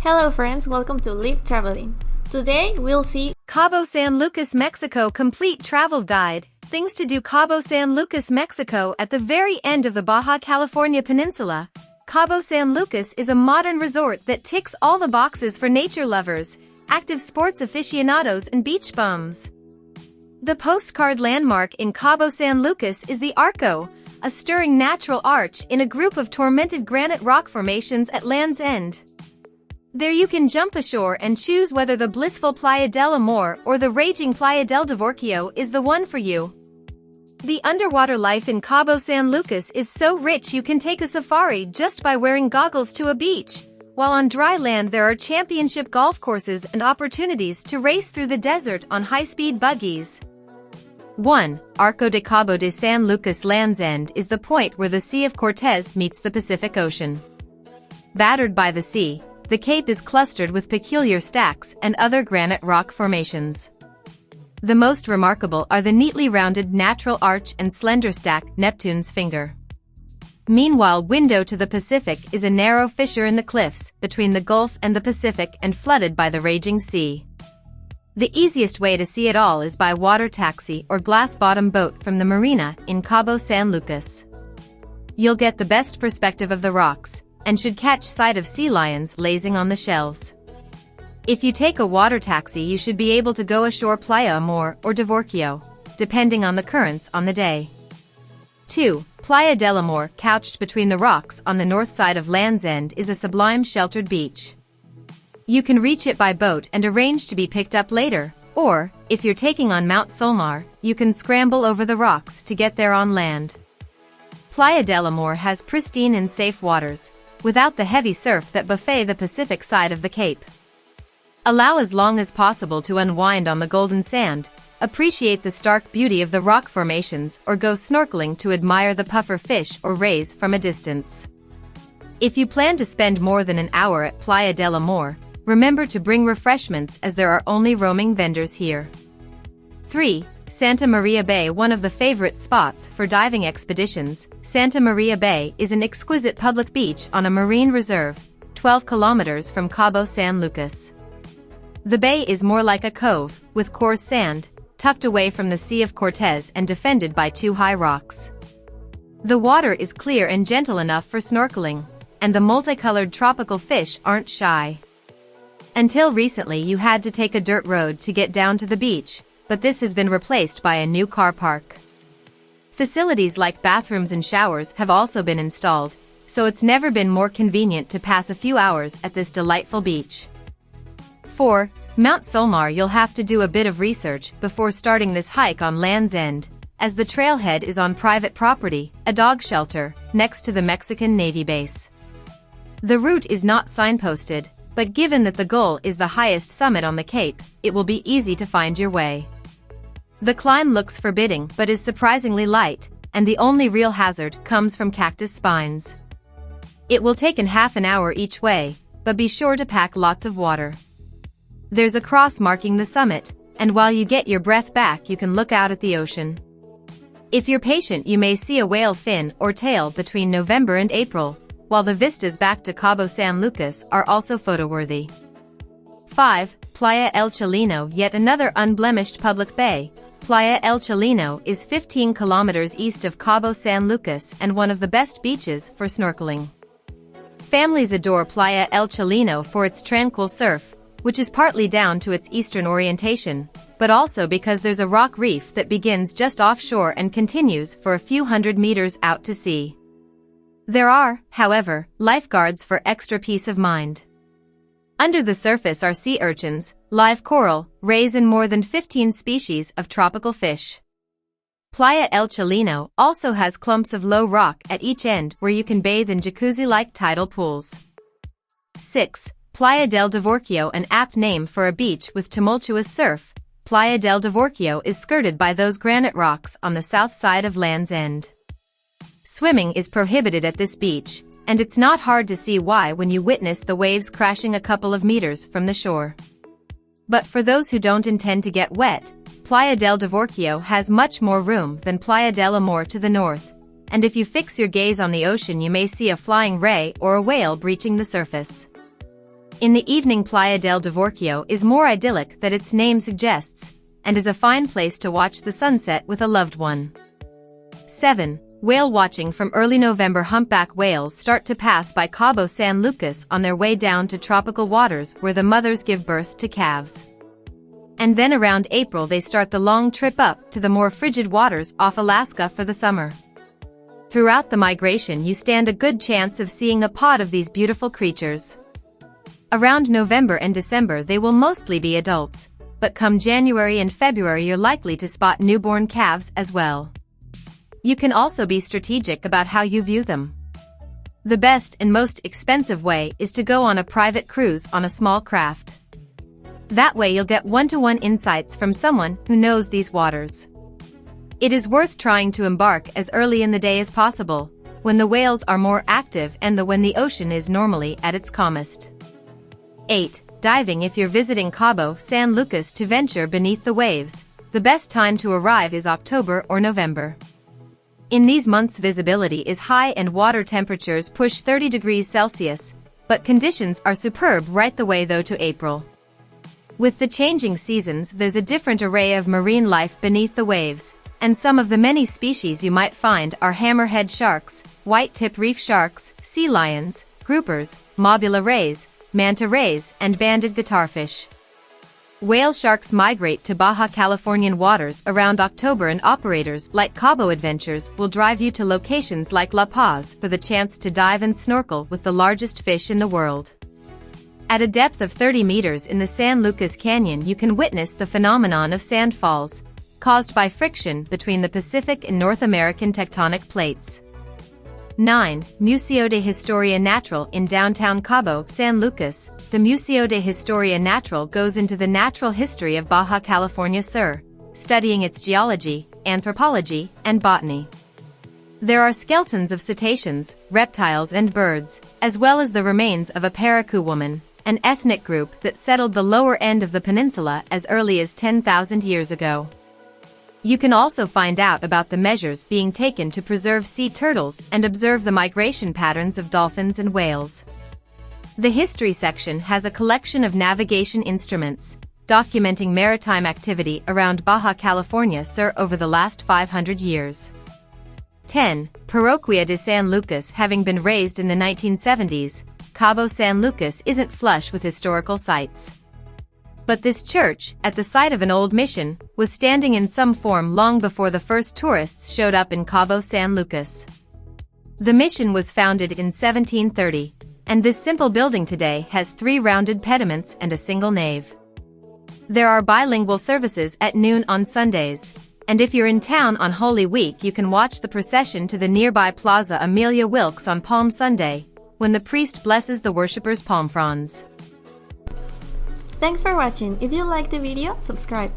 Hello friends, welcome to Live Traveling. Today we'll see Cabo San Lucas Mexico Complete Travel Guide, things to do. Cabo San Lucas Mexico at the very end of the Baja California Peninsula. Cabo San Lucas is a modern resort that ticks all the boxes for nature lovers, active sports aficionados and beach bums. The postcard landmark in Cabo San Lucas is the Arco, a stirring natural arch in a group of tormented granite rock formations at land's end. There you can jump ashore and choose whether the blissful Playa del Amor or the raging Playa del Divorcio is the one for you. The underwater life in Cabo San Lucas is so rich you can take a safari just by wearing goggles to a beach, while on dry land there are championship golf courses and opportunities to race through the desert on high-speed buggies. 1. Arco de Cabo de San Lucas. Land's End is the point where the Sea of Cortez meets the Pacific Ocean. Battered by the sea, the cape is clustered with peculiar stacks and other granite rock formations. The most remarkable are the neatly rounded natural arch and slender stack, Neptune's Finger. Meanwhile, window to the Pacific is a narrow fissure in the cliffs between the Gulf and the Pacific and flooded by the raging sea. The easiest way to see it all is by water taxi or glass-bottom boat from the marina in Cabo San Lucas. You'll get the best perspective of the rocks, and should catch sight of sea lions lazing on the shelves. If you take a water taxi, you should be able to go ashore Playa Amor or Divorcio, depending on the currents on the day. 2. Playa del Amor, couched between the rocks on the north side of Land's End, is a sublime sheltered beach. You can reach it by boat and arrange to be picked up later, or, if you're taking on Mount Solmar, you can scramble over the rocks to get there on land. Playa del Amor has pristine and safe waters, without the heavy surf that buffet the Pacific side of the Cape. Allow as long as possible to unwind on the golden sand, appreciate the stark beauty of the rock formations, or go snorkeling to admire the puffer fish or rays from a distance. If you plan to spend more than an hour at Playa del Amor, remember to bring refreshments as there are only roaming vendors here. 3. Santa Maria Bay. One of the favorite spots for diving expeditions, Santa Maria Bay is an exquisite public beach on a marine reserve, 12 kilometers from Cabo San Lucas. The bay is more like a cove, with coarse sand, tucked away from the Sea of Cortez and defended by two high rocks. The water is clear and gentle enough for snorkeling, and the multicolored tropical fish aren't shy. Until recently you had to take a dirt road to get down to the beach, but this has been replaced by a new car park. Facilities like bathrooms and showers have also been installed, so it's never been more convenient to pass a few hours at this delightful beach. 4. Mount Solmar. You'll have to do a bit of research before starting this hike on Land's End, as the trailhead is on private property, a dog shelter, next to the Mexican Navy base. The route is not signposted, but given that the goal is the highest summit on the Cape, it will be easy to find your way. The climb looks forbidding but is surprisingly light, and the only real hazard comes from cactus spines. It will take half an hour each way, but be sure to pack lots of water. There's a cross marking the summit, and while you get your breath back you can look out at the ocean. If you're patient you may see a whale fin or tail between November and April, while the vistas back to Cabo San Lucas are also photo-worthy. 5. Playa el Chileno. Yet another unblemished public bay, Playa el Chileno is 15 kilometers east of Cabo San Lucas and one of the best beaches for snorkeling. Families adore Playa el Chileno for its tranquil surf, which is partly down to its eastern orientation, but also because there's a rock reef that begins just offshore and continues for a few hundred meters out to sea. There are, however, lifeguards for extra peace of mind. Under the surface are sea urchins, live coral, rays and more than 15 species of tropical fish. Playa el Chileno also has clumps of low rock at each end where you can bathe in jacuzzi-like tidal pools. 6. Playa del Divorcio. An apt name for a beach with tumultuous surf, Playa del Divorcio is skirted by those granite rocks on the south side of Land's End. Swimming is prohibited at this beach, and it's not hard to see why when you witness the waves crashing a couple of meters from the shore. But for those who don't intend to get wet, Playa del Divorcio has much more room than Playa del Amor to the north, and if you fix your gaze on the ocean you may see a flying ray or a whale breaching the surface. In the evening, Playa del Divorcio is more idyllic than its name suggests, and is a fine place to watch the sunset with a loved one. 7. Whale watching. From early November, humpback whales start to pass by Cabo San Lucas on their way down to tropical waters where the mothers give birth to calves. And then around April they start the long trip up to the more frigid waters off Alaska for the summer. Throughout the migration you stand a good chance of seeing a pod of these beautiful creatures. Around November and December they will mostly be adults, but come January and February you're likely to spot newborn calves as well. You can also be strategic about how you view them. The best and most expensive way is to go on a private cruise on a small craft. That way you'll get one-to-one insights from someone who knows these waters. It is worth trying to embark as early in the day as possible, when the whales are more active and when the ocean is normally at its calmest. 8. Diving. If you're visiting Cabo San Lucas to venture beneath the waves, the best time to arrive is October or November. In these months visibility is high and water temperatures push 30 degrees Celsius, but conditions are superb right the way though to April. With the changing seasons there's a different array of marine life beneath the waves, and some of the many species you might find are hammerhead sharks, white-tip reef sharks, sea lions, groupers, mobula rays, manta rays, and banded guitarfish. Whale sharks migrate to Baja Californian waters around October, and operators like Cabo Adventures will drive you to locations like La Paz for the chance to dive and snorkel with the largest fish in the world. At a depth of 30 meters in the San Lucas Canyon you can witness the phenomenon of sand falls, caused by friction between the Pacific and North American tectonic plates. 9. Museo de Historia Natural. In downtown Cabo San Lucas, the Museo de Historia Natural goes into the natural history of Baja California Sur, studying its geology, anthropology, and botany. There are skeletons of cetaceans, reptiles and birds, as well as the remains of a Paracu woman, an ethnic group that settled the lower end of the peninsula as early as 10,000 years ago. You can also find out about the measures being taken to preserve sea turtles and observe the migration patterns of dolphins and whales. The history section has a collection of navigation instruments, documenting maritime activity around Baja California Sur over the last 500 years. 10. Parroquia de San Lucas. Having been raised in the 1970s, Cabo San Lucas isn't flush with historical sites. But this church, at the site of an old mission, was standing in some form long before the first tourists showed up in Cabo San Lucas. The mission was founded in 1730, and this simple building today has 3 rounded pediments and a single nave. There are bilingual services at noon on Sundays, and if you're in town on Holy Week you can watch the procession to the nearby Plaza Amelia Wilkes on Palm Sunday, when the priest blesses the worshippers' palm fronds. Thanks for watching. If you liked the video, subscribe.